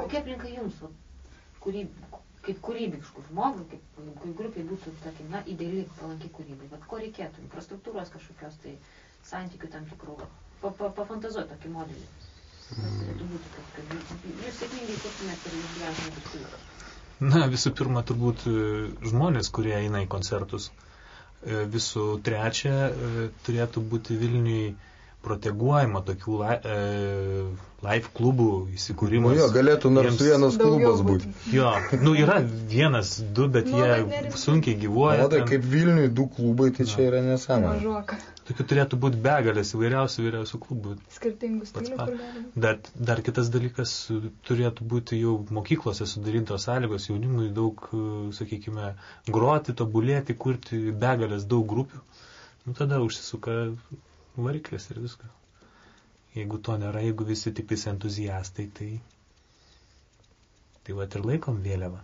kokia aplinka jums, kaip kūrybiškų žmogų, kaip grupiai būtų, tarkim, ideali, palanki kūrybai? Vat ko reikėtų? Infrastruktūros kažkokios, tai santykių tam tikrų. Pafantazuoti tokį modelį. Kas turėtų būti, kad jūs sėkmingai kurtumėt ir jūs gyventumėt kūrybą? Na, visų pirma, turbūt žmonės, kurie eina į koncertus. Visų trečia, turėtų būti Vilniui proteguojama tokių live klubų įsikūrimas. Jo, galėtų nors vienas klubas būti. Jo, yra 1-2, bet jie sunkiai gyvuoja. O tai kaip Vilniui 2 klubai, tai čia yra nesąmonė. Mažoka. Tokių turėtų būti begalės įvairiausių klubų. Skirtingų stilių, kur gali. Dar kitas dalykas, turėtų būti jau mokyklose sudarytos sąlygos jaunimui daug, sakykime, groti, tobulėti, kurti begalės daug grupių. Tada užsisuka variklis ir viską. Jeigu to nėra, jeigu visi tik tais entuziastai, tai vat ir laikom vėliavą.